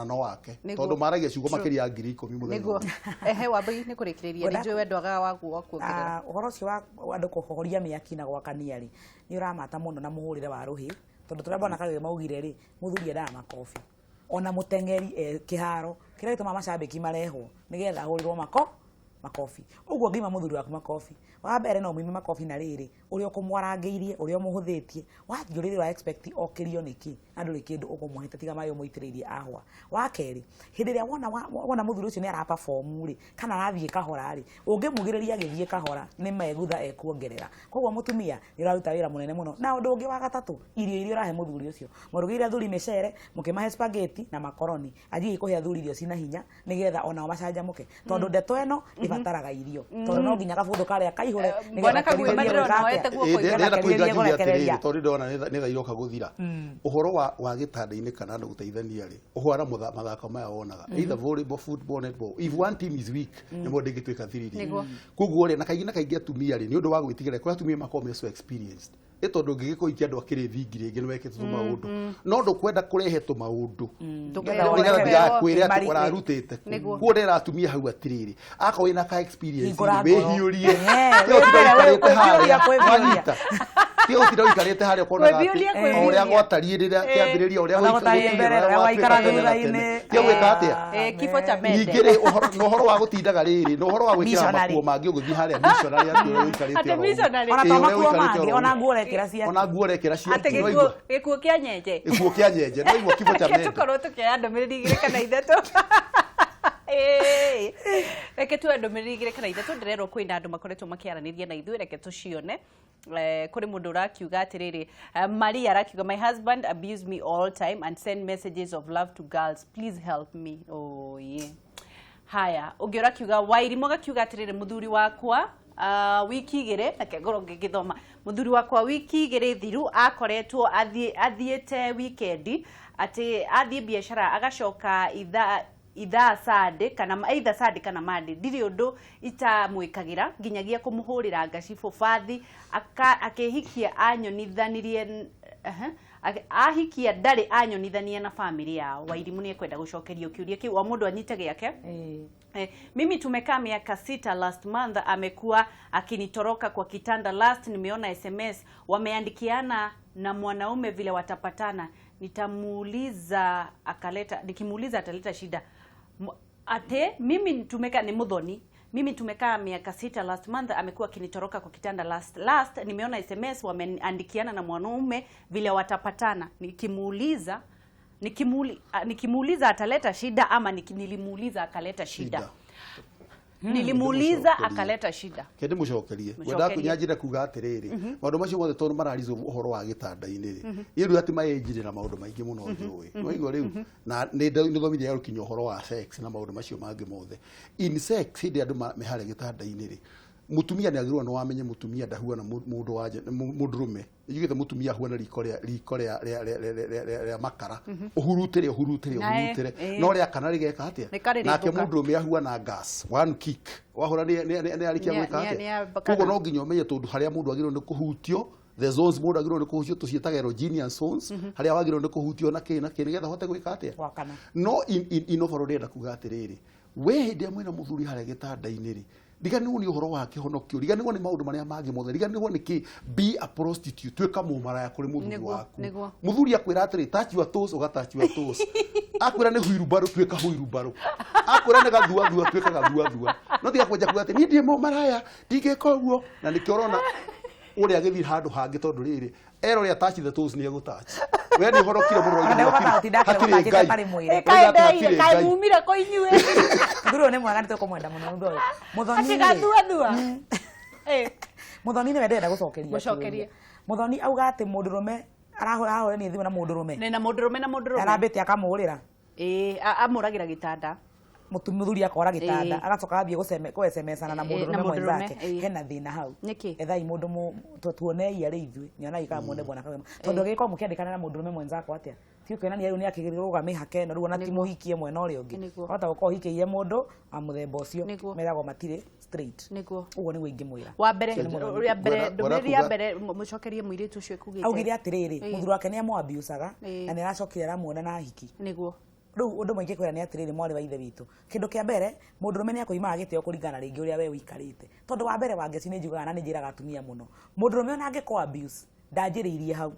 [SPEAKER 2] no wake tondu maragia ciugo makiria 10,000 muthenya
[SPEAKER 1] niguo ehe wambi ni kurikiriria ni njui wendwaga waku kuongerera
[SPEAKER 3] uhoro cio wa andu kuhoria miaki na gwakania ri ni uramata muno na muhurire wa ruhi tondu turabona kagwe maugire ri muthuri enda makofi ona mutengeri kiharo kira gituma macambiki marehwo nigetha ahurirwo makofi uguo ngima muthuri waku makofi wa mbere no mwime makofi na riri uri okumwarangiirie uri omuhuthitie wanjuriri wa expect okirio niki andu ri kindu ukumuhita tiga mayo muitiririe ahwa wa keri hindi ria wona muthuri ucio ni ara perform ri kana arathie kahora ri ungimugiriria agithie kahora ni megutha ekuongerera koguo mutumia ni raruta wira munene muno na undu ungi wa gatatu irio urahe muthuri ucio murugire thuri mecere mukimahe spaghetti na makoroni athie kuhe thuri irio cina hinya nigetha ona macanjamuke tondu ndeto eno ibataraga irio tondu no nginya kabuthu karia kaihure
[SPEAKER 1] ngona kagwe madro na wete guoko
[SPEAKER 2] igana kuigagia atiriri tondu ndona ni thairoka guthira uhoro wa gitanda-ini kana andu guteithania ri uhora mathako maya wonaga either volleyball football netball if one team is weak ni mo ndingituika thiriri kuguo ri na kaingi atumia ri ni undu wa gwitigire kwa atumia makome so experienced itondo ngigikuikia andu akiri thingi ringi ni wekete tu maundu no ndu kwenda kurehe tu maundu nigetha ndigakwire ati urarutite kuo ndera atumia hau atiriri ako wina ka experience wehiurie Tio tira wikarite haria kona uria gwatariĩ rĩrĩa kĩambĩrĩria uria
[SPEAKER 3] waikara thutha-inĩ
[SPEAKER 2] tio gwĩka atia
[SPEAKER 1] kifo cha mende
[SPEAKER 2] ningĩ no uhoro wa gutindaga rĩrĩ no uhoro wa gwĩkĩra makuo mangĩ ũgũthiĩ harĩa missionary atĩ wikarĩte
[SPEAKER 3] ona tamakuo mangĩ ona nguo rekĩra cia
[SPEAKER 2] ona nguo rekĩra cia
[SPEAKER 1] gĩkuũ kĩa nyenje
[SPEAKER 2] no igua kifo cha mende
[SPEAKER 1] tukorwo tukĩoya ndũmĩrĩri igĩrĩ kana ithatũ reke tu ndũmĩrĩri igĩrĩ kana ithatũ ndĩrerwo kwĩna andũ makoretwo makĩaranĩria na ithuĩ reke tucione kuri mundu urakiuga atiriri Maria arakiuga my husband abused me all time and send messages of love to girls please help me oh yeah haya ungi urakiuga Wairimo gakiuga atiriri muthuri wakwa wiki igire reke ngoro ngigithoma muthuri wakwa wiki igire thiru akoretwo athiete weekend ati athie biashara agacoka ithaa sade kana either sade kana mande ndiri undu itamwikagira nginyagia kumuhurira ngacibũ bathi akehikia anyonithanirie ahikia ndari anyonithania na family yao Wairimu ni kwenda gucokerio kiuria kiu wa mundu anyite giake mimi tumekaa miaka 6 last month amekuwa akinitoroka kwa kitanda last nimeona SMS wameandikiana na mwanaume vile watapatana nikimuuliza ataleta shida ate mimi tumekaa ni mudhoni mimi tumekaa miaka 6 last month amekuwa akinitoroka kwa kitanda last nimeona SMS wameandikiana na mwanaume vile watapatana nikimuuliza ataleta shida ama nilimuuliza akaleta shida Nilimuuliza akaleta shida.
[SPEAKER 2] Kende mucokerie. Wenda kunyanjira kuga atiriri. Maundu macio mothe tondu mararizo uhoro wa gitanda-ini ri. Yiru ati mayenjire na maundu maingi muno njui. No igwa riu na ni thomithia ya rukinya uhoro wa sex na maundu macio mangi mothe. In sex hindi andu mehare gitanda-ini ri. Mutumia ni agirwo no wamenye mutumia ndahuana mundu waje mundurume yigithe mutumia huana riko ria makara uhurutire no ria kana rigeka atia nake mundurume ahuana gas one kick wahura ni arikia gwika atia koguo no nginya umenye tondu haria mundu agirwo ni kuhutio the zones mundu agirwo ni kuhutio tucietaga erogenous zones haria wagirwo ni kuhutio na nigetha hote gwika atia no in overall enda kuga atiriri we hindi amwe muthuri haria gitanda-ini ri riganirwo ni uhoro wa kihonokio riganirwo ni maundu maria mangi mothe riganirwo ni ki be a prostitute tweka mumaraya kuri muthuri waku muthuri akwira atiri touch your toes ugatouch your toes akwira ni huirubaru tweka huirubaru akwira ni gathua tweka gathua no tiga kwenja kuga ati ni ndie mumaraya ndingeka uguo na nikiorona uri agithii handu hangi tondu riri ero ria touch the toes ni egutouch we ni horokire muno
[SPEAKER 1] kai mumira ko inyue
[SPEAKER 3] nduro ne mwaga nitoko mwenda muno ndo muthoni muthoni ni wendenda gucokeria muthoni auga ati mundurume arahora ni thimu na mundurume arambite akamurira
[SPEAKER 1] amuragira gitanda
[SPEAKER 3] muthuri akora gitanda agacoka ambie gusemesana na mundurume mwenzake hena thina hau ethai mundu tuone iya ri ithui nyona ika muone bwana kama tondu giko mukiandikana na mundurume mwenzako atia tio kena ni ni akigirwa mihake no ruona ti muhikie mwena uri ungi hota guko hikiie mundu amuthemba ucio meragwo matire straight uguo ni wingi mwira
[SPEAKER 1] wa mbere mucokerie mwiritu ucio kugite
[SPEAKER 3] augire atiriri muthuri wake ni amwabiusaga na ni aracokire aramuona na hiki riu undu mwingi kwira ni atiriri mwari wa ithe witu kindu kia mbere mundurume ni akoimaga giteo kuringana ringi uria we wikarite tondu wa mbere wangeci ni njugaga na ni njiraga atumia muno mundurume ona angiko abuse ndanjiriirie hau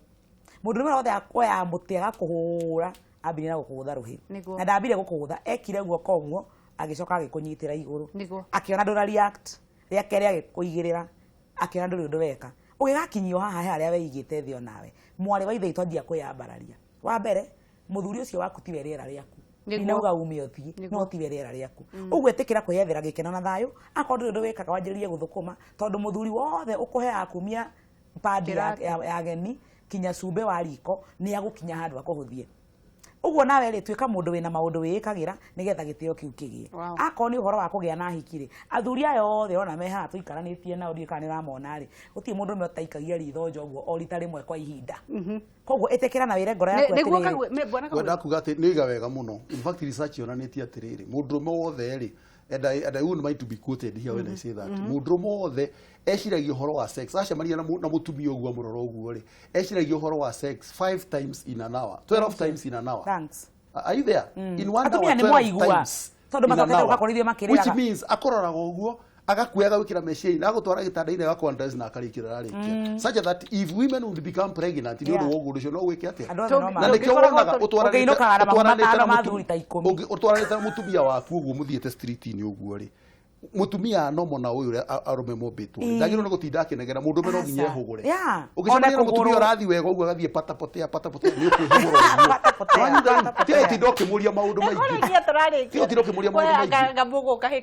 [SPEAKER 3] mundurume wothe akoya muti agakuhura ambire na gukugutha ruhi na ndambire gukugutha ekire guoko guo agicoka agikunyitira iguru akiona ndura react riake riagikuigirira akiona nduri undu weka ugigakinyio haha haria we igite thio nawe mwari wa ithe itu andia kuyambararia wa mbere muthuri ucio waku ti werera riaku inauga umio thi no ti werera riaku uguo etikira kwiyethera gikeno na thayo akorwo ndu wekaga wanjiririe guthukuma tondu muthuri wothe ukuhea kumia padi ya geni kinya cumbe wa riko ni agukinya handu akuhuthie uguo nawe ri twika mundu wina maundu wikagira nigetha gitio kiu kigie akorwo ni uhoro wa kugia na hikiri athuri ayo othe ona meha tuikaranitie nao ndikani ramona ri utie mundu me utaikagia ritho njoguo o rita rimwe kwa ihinda koguo etekera na wire ngoro yaku
[SPEAKER 2] atiriri wenda kuga ati ni iga wega muno in fact research yonanitie atiriri mundu wothe ri and I wouldn't mind to be quoted here when I say that mundu wothe eciragia uhoro wa sex acemania na mutumia uguo muroro uguo ri eciragia uhoro wa sex 5 times in an hour 12 times in an hour
[SPEAKER 3] thanks
[SPEAKER 2] are you there in 1 hour 12 times
[SPEAKER 3] tondu mathokete ugakorithio makiriraga
[SPEAKER 2] which means akoraga uguo agakuyaga wikira machine agutwara gitanda-ini agakwandaiz na akarikira rarikia such that if women would become pregnant ni undu woguo ucio no gwike atia na nikio wonaga utwaranite mutumia waku uguo muthiete street-ini uguo ri mutumia no mona uyu arume mombitwo ndagiro no gutinda akenegera mundu me no nginya hugure ukicemania na mutumia urathi wega uguo agathie patapotea ni ukwihugura uguo tio tindo kimuria maundu maingi tio tindo kimuria maundu maingi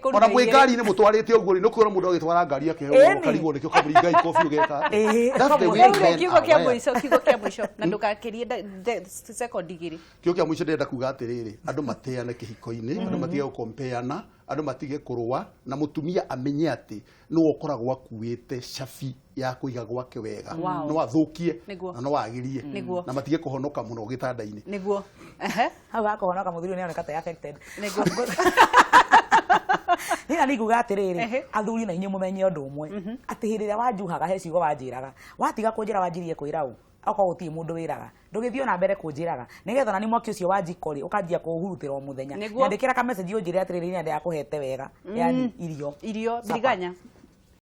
[SPEAKER 2] ona mwi ngari ni mutwarite uguo ri no kwira mundu agitwara ngari akihegwo karigwo nikio kamuringa ikofi ugeka that's the way
[SPEAKER 1] kiugo kia mwisho na ndukakirie second igiri
[SPEAKER 2] kiugo kia mwisho ndenda kuga atiriri andu mateane kihiko-ini andu matige gukompeana andu matige kurua na mutumia amenye ati no okoragwo akuite shafi ya kuiga gwake wega no athukie na no agirie na matige kuhonoka muno gitanda-ini
[SPEAKER 1] niguo
[SPEAKER 3] hau akohonoka muthuri ni oneka ta affected niguo nina niguga atiriri athuri na inyu mumenye undu umwe ati hiriria wanjuhaga he ciugo wanjiraga watiga kunjira wanjirie kwira u akwa gutie mundu wiraga ndugithio na mbere kunjiraga nigetha na ni mwaki ucio wa jikori ukanjia kuhurutira o muthenya ndikira ka message unjire atiriri ni ndia kuhete wega yani irio
[SPEAKER 1] biriganya